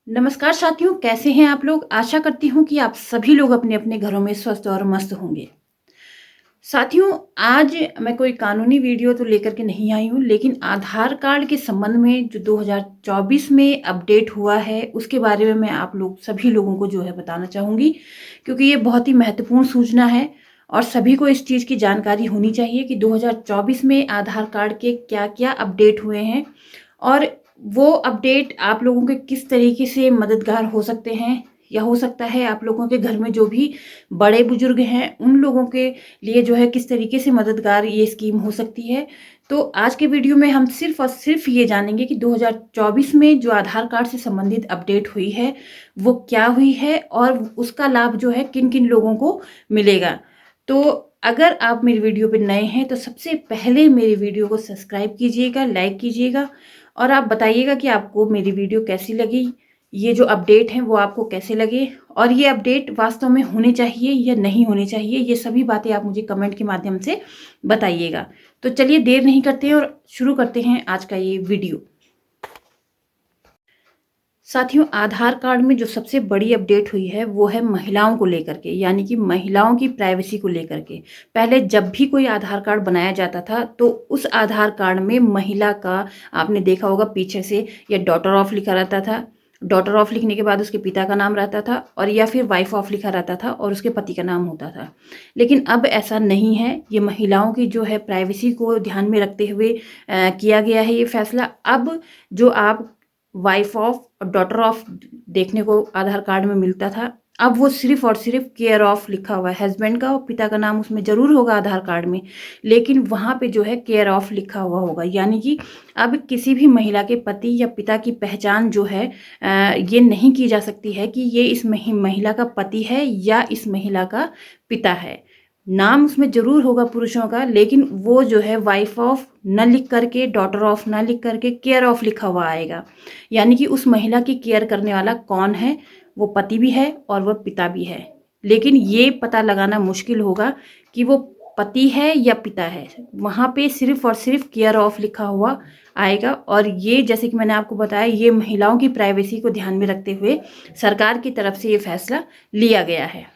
नमस्कार साथियों, कैसे हैं आप लोग? आशा करती हूँ कि आप सभी लोग अपने-अपने घरों में स्वस्थ और मस्त होंगे। साथियों, आज मैं कोई कानूनी वीडियो तो लेकर के नहीं आई हूँ, लेकिन आधार कार्ड के संबंध में जो 2024 में अपडेट हुआ है, उसके बारे में मैं आप लोग सभी लोगों को जो है बताना चाहूँगी, क्योंकि ये बहुत ही महत्वपूर्ण सूचना है और सभी को इस चीज़ की जानकारी होनी चाहिए कि 2024 में आधार कार्ड के क्या-क्या अपडेट हुए हैं और वो अपडेट आप लोगों के किस तरीके से मददगार हो सकते हैं, या हो सकता है आप लोगों के घर में जो भी बड़े बुजुर्ग हैं उन लोगों के लिए जो है किस तरीके से मददगार ये स्कीम हो सकती है। तो आज के वीडियो में हम सिर्फ और सिर्फ ये जानेंगे कि 2024 में जो आधार कार्ड से संबंधित अपडेट हुई है वो क्या हुई है और उसका लाभ जो है किन किन लोगों को मिलेगा। तो अगर आप मेरी वीडियो पे नए हैं तो सबसे पहले मेरी वीडियो को सब्सक्राइब कीजिएगा, लाइक कीजिएगा और आप बताइएगा कि आपको मेरी वीडियो कैसी लगी, ये जो अपडेट हैं वो आपको कैसे लगे और ये अपडेट वास्तव में होने चाहिए या नहीं होने चाहिए, ये सभी बातें आप मुझे कमेंट के माध्यम से बताइएगा। तो चलिए देर नहीं करते हैं और शुरू करते हैं आज का ये वीडियो। साथियों, आधार कार्ड में जो सबसे बड़ी अपडेट हुई है वो है महिलाओं को लेकर के, यानी कि महिलाओं की प्राइवेसी को लेकर के। पहले जब भी कोई आधार कार्ड बनाया जाता था तो उस आधार कार्ड में महिला का आपने देखा होगा पीछे से या डॉटर ऑफ लिखा रहता था। डॉटर ऑफ लिखने के बाद उसके पिता का नाम रहता था और या फिर वाइफ ऑफ लिखा रहता था और उसके पति का नाम होता था। लेकिन अब ऐसा नहीं है। ये महिलाओं की जो है प्राइवेसी को ध्यान में रखते हुए किया गया है ये फैसला। अब जो आप वाइफ ऑफ और डॉटर ऑफ देखने को आधार कार्ड में मिलता था, अब वो सिर्फ और सिर्फ केयर ऑफ लिखा हुआ है। हस्बैंड का और पिता का नाम उसमें ज़रूर होगा आधार कार्ड में, लेकिन वहाँ पे जो है केयर ऑफ लिखा हुआ होगा। यानी कि अब किसी भी महिला के पति या पिता की पहचान जो है ये नहीं की जा सकती है कि ये इस महिला का पति है या इस महिला का पिता है। नाम उसमें ज़रूर होगा पुरुषों का, लेकिन वो जो है वाइफ ऑफ न लिख करके, डॉटर ऑफ ना लिख करके केयर ऑफ लिखा हुआ आएगा। यानी कि उस महिला की केयर करने वाला कौन है, वो पति भी है और वह पिता भी है। लेकिन ये पता लगाना मुश्किल होगा कि वो पति है या पिता है। वहाँ पे सिर्फ और सिर्फ केयर ऑफ लिखा हुआ आएगा और ये जैसे कि मैंने आपको बताया, ये महिलाओं की प्राइवेसी को ध्यान में रखते हुए सरकार की तरफ से ये फैसला लिया गया है।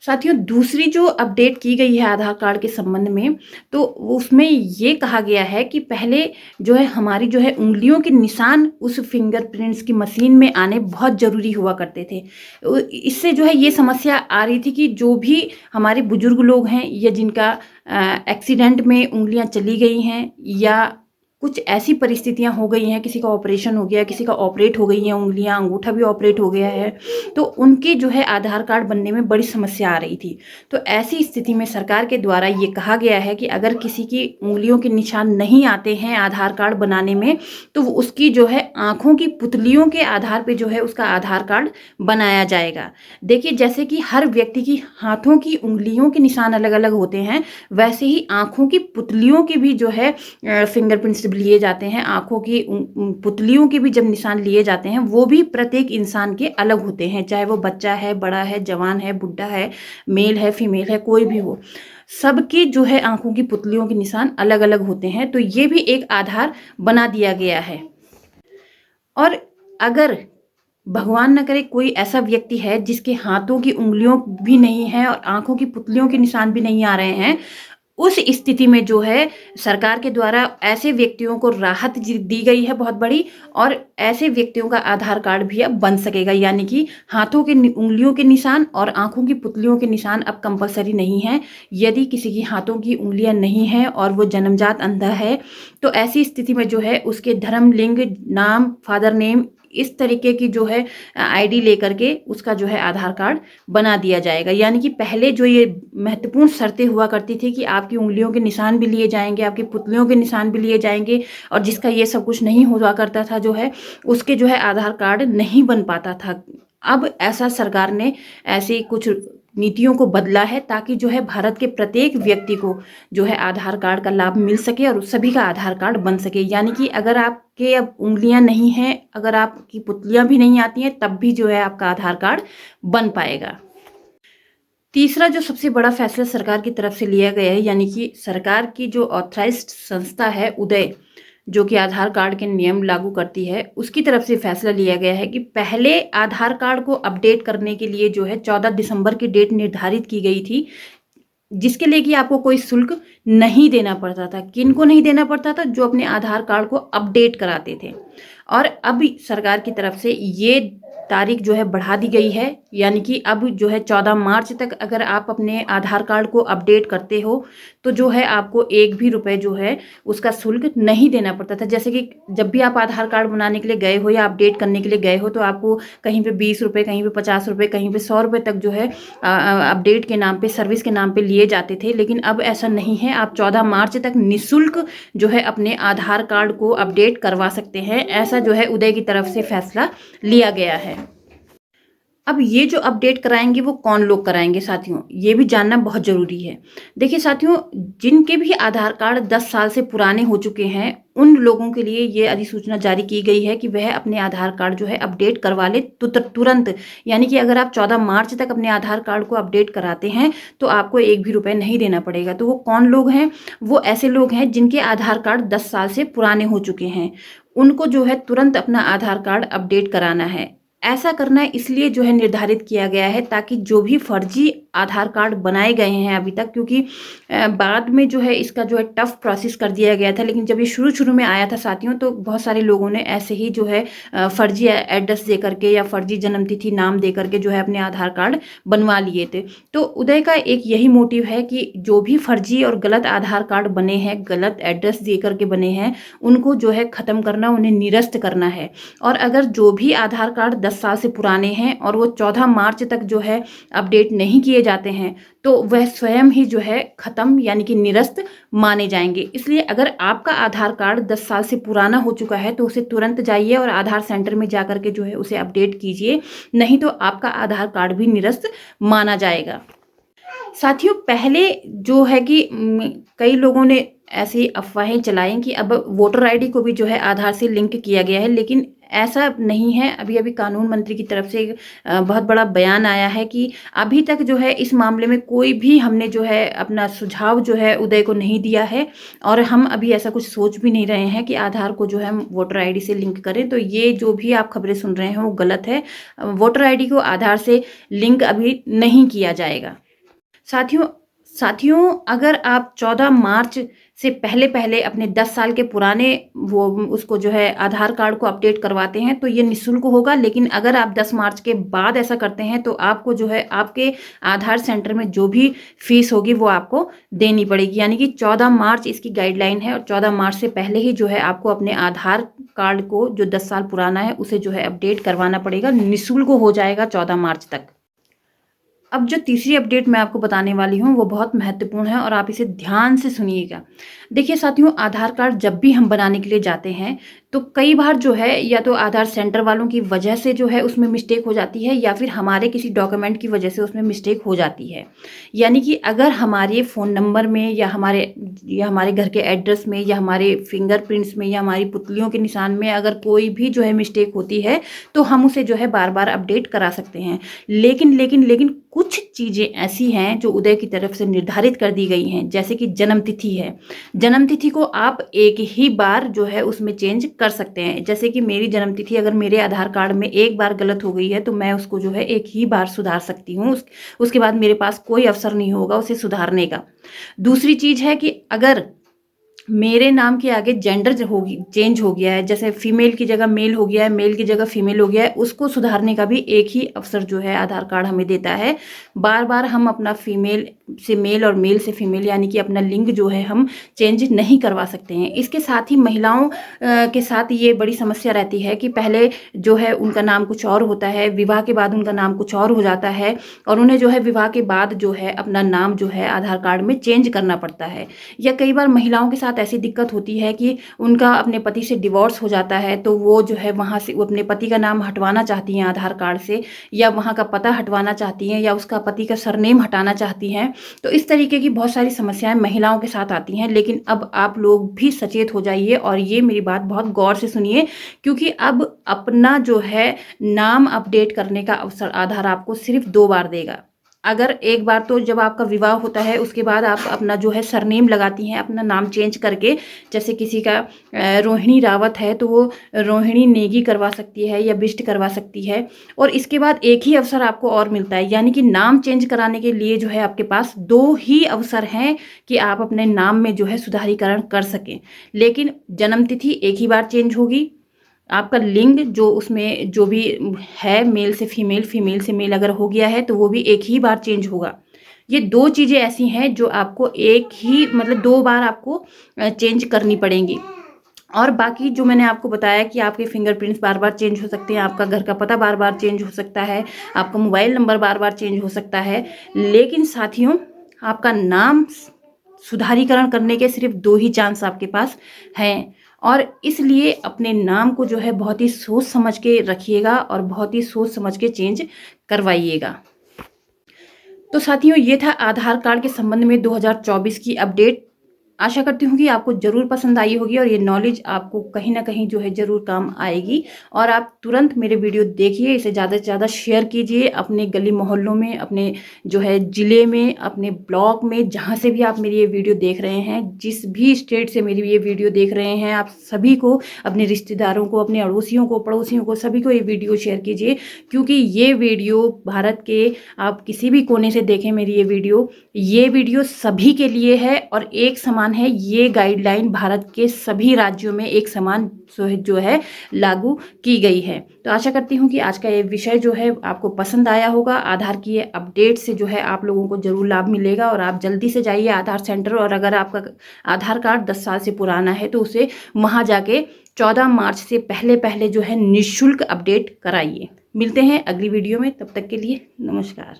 साथियों, दूसरी जो अपडेट की गई है आधार कार्ड के संबंध में, तो उसमें ये कहा गया है कि पहले जो है हमारी जो है उँगलियों के निशान उस फिंगरप्रिंट्स की मशीन में आने बहुत ज़रूरी हुआ करते थे। इससे जो है ये समस्या आ रही थी कि जो भी हमारे बुजुर्ग लोग हैं या जिनका एक्सीडेंट में उँगलियाँ चली गई हैं या कुछ ऐसी परिस्थितियाँ हो गई हैं, किसी का ऑपरेशन हो गया, किसी का ऑपरेट हो गई हैं उँगलियाँ, अंगूठा भी ऑपरेट हो गया है, तो उनके जो है आधार कार्ड बनने में बड़ी समस्या आ रही थी। तो ऐसी स्थिति में सरकार के द्वारा ये कहा गया है कि अगर किसी की उँगलियों के निशान नहीं आते हैं आधार कार्ड बनाने में, तो वो उसकी जो है आँखों की पुतलियों के आधार पे जो है उसका आधार कार्ड बनाया जाएगा। देखिए, जैसे कि हर व्यक्ति की हाथों की उँगलियों के निशान अलग-अलग होते हैं, वैसे ही आँखों की पुतलियों के भी जो है फिंगरप्रिंट्स जब लिए जाते हैं, आँखों की पुतलियों के भी जब निशान लिए जाते हैं, वो भी प्रत्येक इंसान के अलग होते हैं, चाहे वो बच्चा है, बड़ा है, जवान है, बुड्ढा है, मेल है, फीमेल है, कोई भी हो। सबके जो है आँखों की पुतलियों के निशान अलग-अलग होते हैं, तो ये भी एक आधार बना दिया गया है। और अगर भगवान ना करे कोई ऐसा व्यक्ति है जिसके हाथों की उँगलियों भी नहीं है और आँखों की पुतलियों के निशान भी नहीं आ रहे हैं, उस स्थिति में जो है सरकार के द्वारा ऐसे व्यक्तियों को राहत दी गई है बहुत बड़ी, और ऐसे व्यक्तियों का आधार कार्ड भी अब बन सकेगा। यानी कि हाथों के उँगलियों के निशान और आँखों की पुतलियों के निशान अब कंपलसरी नहीं है। यदि किसी की हाथों की उँगलियाँ नहीं हैं और वो जन्मजात अंधा है, तो ऐसी स्थिति में जो है उसके धर्म, लिंग, नाम, फादर नेम, इस तरीके की जो है आईडी लेकर के उसका जो है आधार कार्ड बना दिया जाएगा। यानी कि पहले जो ये महत्वपूर्ण शर्तें हुआ करती थी कि आपकी उँगलियों के निशान भी लिए जाएँगे, आपकी पुतलियों के निशान भी लिए जाएँगे, और जिसका ये सब कुछ नहीं हुआ करता था जो है, उसके जो है आधार कार्ड नहीं बन पाता था। अब ऐसा सरकार ने ऐसी कुछ नीतियों को बदला है ताकि जो है भारत के प्रत्येक व्यक्ति को जो है आधार कार्ड का लाभ मिल सके और सभी का आधार कार्ड बन सके। यानी कि अगर आपके अब उँगलियाँ नहीं हैं, अगर आपकी पुतलियाँ भी नहीं आती हैं, तब भी जो है आपका आधार कार्ड बन पाएगा। तीसरा जो सबसे बड़ा फैसला सरकार की तरफ से लिया गया है, यानी कि सरकार की जो ऑथराइज्ड संस्था है उदय, जो कि आधार कार्ड के नियम लागू करती है, उसकी तरफ से फैसला लिया गया है कि पहले आधार कार्ड को अपडेट करने के लिए जो है 14 दिसंबर की डेट निर्धारित की गई थी, जिसके लिए कि आपको कोई शुल्क नहीं देना पड़ता था। किनको नहीं देना पड़ता था? जो अपने आधार कार्ड को अपडेट कराते थे। और अब सरकार की तरफ से ये तारीख जो है बढ़ा दी गई है, यानी कि अब जो है 14 मार्च तक अगर आप अपने आधार कार्ड को अपडेट करते हो तो जो है आपको एक भी रुपए जो है उसका शुल्क नहीं देना पड़ता था। जैसे कि जब भी आप आधार कार्ड बनाने के लिए गए हो या अपडेट करने के लिए गए हो तो आपको कहीं पे 20 रुपये, कहीं पे 50 रुपये, कहीं पे 100 रुपये तक जो है अपडेट के नाम पे, सर्विस के नाम पे लिए जाते थे। लेकिन अब ऐसा नहीं है, आप 14 मार्च तक निःशुल्क जो है अपने आधार कार्ड को अपडेट करवा सकते हैं। ऐसा जो है उदय की तरफ से फैसला लिया गया है। अब ये जो अपडेट कराएंगे वो कौन लोग कराएंगे साथियों, ये भी जानना बहुत ज़रूरी है। देखिए साथियों, जिनके भी आधार कार्ड 10 साल से पुराने हो चुके हैं उन लोगों के लिए ये अधिसूचना जारी की गई है कि वह अपने आधार कार्ड जो है अपडेट करवा ले तुरंत। यानी कि अगर आप 14 मार्च तक अपने आधार कार्ड को अपडेट कराते हैं तो आपको एक भी रुपये नहीं देना पड़ेगा। तो वो कौन लोग हैं? वो ऐसे लोग हैं जिनके आधार कार्ड 10 साल से पुराने हो चुके हैं। उनको जो है तुरंत अपना आधार कार्ड अपडेट कराना है। ऐसा करना इसलिए जो है निर्धारित किया गया है ताकि जो भी फर्जी आधार कार्ड बनाए गए हैं अभी तक, क्योंकि बाद में जो है इसका जो है टफ प्रोसेस कर दिया गया था, लेकिन जब ये शुरू में आया था साथियों तो बहुत सारे लोगों ने ऐसे ही जो है फर्जी एड्रेस दे करके या फर्जी जन्मतिथि नाम दे करके जो है अपने आधार कार्ड बनवा लिए थे। तो उदय का एक यही मोटिव है कि जो भी फर्जी और गलत आधार कार्ड बने हैं, गलत एड्रेस दे करके बने हैं, उनको जो है ख़त्म करना, उन्हें निरस्त करना है। और अगर जो भी आधार कार्ड 10 साल से पुराने हैं और वो 14 मार्च तक जो है अपडेट नहीं किए जाते हैं तो वह स्वयं ही जो है ख़त्म यानी कि निरस्त माने जाएंगे। इसलिए अगर आपका आधार कार्ड 10 साल से पुराना हो चुका है तो उसे तुरंत जाइए और आधार सेंटर में जा कर के जो है उसे अपडेट कीजिए, नहीं तो आपका आधार कार्ड भी निरस्त माना जाएगा। साथियों, पहले जो है कि कई लोगों ने ऐसी अफवाहें चलाई कि अब वोटर आईडी को भी जो है आधार से लिंक किया गया है, लेकिन ऐसा नहीं है। अभी अभी कानून मंत्री की तरफ से बहुत बड़ा बयान आया है कि अभी तक जो है इस मामले में कोई भी हमने जो है अपना सुझाव जो है उदय को नहीं दिया है और हम अभी ऐसा कुछ सोच भी नहीं रहे हैं कि आधार को जो है हम वोटर आईडी से लिंक करें। तो ये जो भी आप खबरें सुन रहे हैं वो गलत है। वोटर आईडी को आधार से लिंक अभी नहीं किया जाएगा। साथियों, अगर आप 14 मार्च से पहले अपने 10 साल के पुराने वो उसको जो है आधार कार्ड को अपडेट करवाते हैं तो ये निःशुल्क होगा। लेकिन अगर आप 10 मार्च के बाद ऐसा करते हैं तो आपको जो है आपके आधार सेंटर में जो भी फीस होगी वो आपको देनी पड़ेगी। यानी कि 14 मार्च इसकी गाइडलाइन है और 14 मार्च से पहले ही जो है आपको अपने आधार कार्ड को जो 10 साल पुराना है उसे जो है अपडेट करवाना पड़ेगा। निःशुल्क हो जाएगा 14 मार्च तक। अब जो तीसरी अपडेट मैं आपको बताने वाली हूँ वो बहुत महत्वपूर्ण है और आप इसे ध्यान से सुनिएगा। देखिए साथियों, आधार कार्ड जब भी हम बनाने के लिए जाते हैं तो कई बार जो है या तो आधार सेंटर वालों की वजह से जो है उसमें मिस्टेक हो जाती है या फिर हमारे किसी डॉक्यूमेंट की वजह से उसमें मिस्टेक हो जाती है। यानी कि अगर हमारे फ़ोन नंबर में या हमारे घर के एड्रेस में या हमारे फिंगरप्रिंट्स में या हमारी पुतलियों के निशान में अगर कोई भी जो है मिस्टेक होती है तो हम उसे जो है बार बार अपडेट करा सकते हैं। लेकिन कुछ चीज़ें ऐसी हैं जो उदय की तरफ से निर्धारित कर दी गई हैं, जैसे कि जन्म तिथि है। जन्म तिथि को आप एक ही बार जो है उसमें चेंज कर सकते हैं। जैसे कि मेरी जन्म तिथि अगर मेरे आधार कार्ड में एक बार गलत हो गई है तो मैं उसको जो है एक ही बार सुधार सकती हूँ। उसके बाद मेरे पास कोई अवसर नहीं होगा उसे सुधारने का। दूसरी चीज़ है कि अगर मेरे नाम के आगे जेंडर चेंज हो गया है, जैसे फीमेल की जगह मेल हो गया है, मेल की जगह फीमेल हो गया है, उसको सुधारने का भी एक ही अवसर जो है आधार कार्ड हमें देता है। बार बार हम अपना फीमेल से मेल और मेल से फीमेल यानी कि अपना लिंग जो है हम चेंज नहीं करवा सकते हैं। इसके साथ ही महिलाओं के साथ ये बड़ी समस्या रहती है कि पहले जो है उनका नाम कुछ और होता है, विवाह के बाद उनका नाम कुछ और हो जाता है और उन्हें जो है विवाह के बाद जो है अपना नाम जो है आधार कार्ड में चेंज करना पड़ता है। या कई बार महिलाओं के साथ ऐसी दिक्कत होती है कि उनका अपने पति से डिवोर्स हो जाता है तो वो जो है वहाँ से वो अपने पति का नाम हटवाना चाहती हैं आधार कार्ड से, या वहाँ का पता हटवाना चाहती हैं, या उसका पति का सरनेम हटाना चाहती हैं। तो इस तरीके की बहुत सारी समस्याएं महिलाओं के साथ आती हैं। लेकिन अब आप लोग भी सचेत हो जाइए और ये मेरी बात बहुत गौर से सुनिए, क्योंकि अब अपना जो है नाम अपडेट करने का अवसर आधार आपको सिर्फ 2 बार देगा। अगर एक बार तो जब आपका विवाह होता है उसके बाद आप अपना जो है सरनेम लगाती हैं, अपना नाम चेंज करके, जैसे किसी का रोहिणी रावत है तो वो रोहिणी नेगी करवा सकती है या बिष्ट करवा सकती है। और इसके बाद एक ही अवसर आपको और मिलता है, यानी कि नाम चेंज कराने के लिए जो है आपके पास 2 ही अवसर हैं कि आप अपने नाम में जो है सुधारीकरण कर सकें। लेकिन जन्म तिथि एक ही बार चेंज होगी, आपका लिंग जो उसमें जो भी है, मेल से फीमेल, फीमेल से मेल अगर हो गया है तो वो भी एक ही बार चेंज होगा। ये 2 चीज़ें ऐसी हैं जो आपको एक ही मतलब 2 बार आपको चेंज करनी पड़ेंगी। और बाकी जो मैंने आपको बताया कि आपके फिंगरप्रिंट्स बार-बार चेंज हो सकते हैं, आपका घर का पता बार-बार चेंज हो सकता है, आपका मोबाइल नंबर बार-बार चेंज हो सकता है। लेकिन साथियों, आपका नाम सुधारीकरण करने के सिर्फ 2 ही चांस आपके पास हैं। और इसलिए अपने नाम को जो है बहुत ही सोच समझ के रखिएगा और बहुत ही सोच समझ के चेंज करवाइएगा। तो साथियों, ये था आधार कार्ड के संबंध में 2024 की अपडेट। आशा करती हूँ कि आपको ज़रूर पसंद आई होगी और ये नॉलेज आपको कहीं न कहीं जो है ज़रूर काम आएगी। और आप तुरंत मेरे वीडियो देखिए, इसे ज़्यादा से ज़्यादा शेयर कीजिए अपने गली मोहल्लों में, अपने जो है ज़िले में, अपने ब्लॉक में, जहाँ से भी आप मेरी ये वीडियो देख रहे हैं, जिस भी स्टेट से मेरी ये वीडियो देख रहे हैं, आप सभी को, अपने रिश्तेदारों को, अपने अड़ोसियों को, पड़ोसियों को, सभी को ये वीडियो शेयर कीजिए। क्योंकि ये वीडियो भारत के आप किसी भी कोने से देखें मेरी ये वीडियो सभी के लिए है और एक समान है। ये गाइडलाइन भारत के सभी राज्यों में एक समान जो है लागू की गई है। तो आशा करती हूँ कि आज का ये विषय जो है आपको पसंद आया होगा। आधार की ये अपडेट से जो है आप लोगों को ज़रूर लाभ मिलेगा और आप जल्दी से जाइए आधार सेंटर। और अगर आपका आधार कार्ड 10 साल से पुराना है तो उसे वहाँ जाके 14 मार्च से पहले जो है निःशुल्क अपडेट कराइए। मिलते हैं अगली वीडियो में, तब तक के लिए नमस्कार।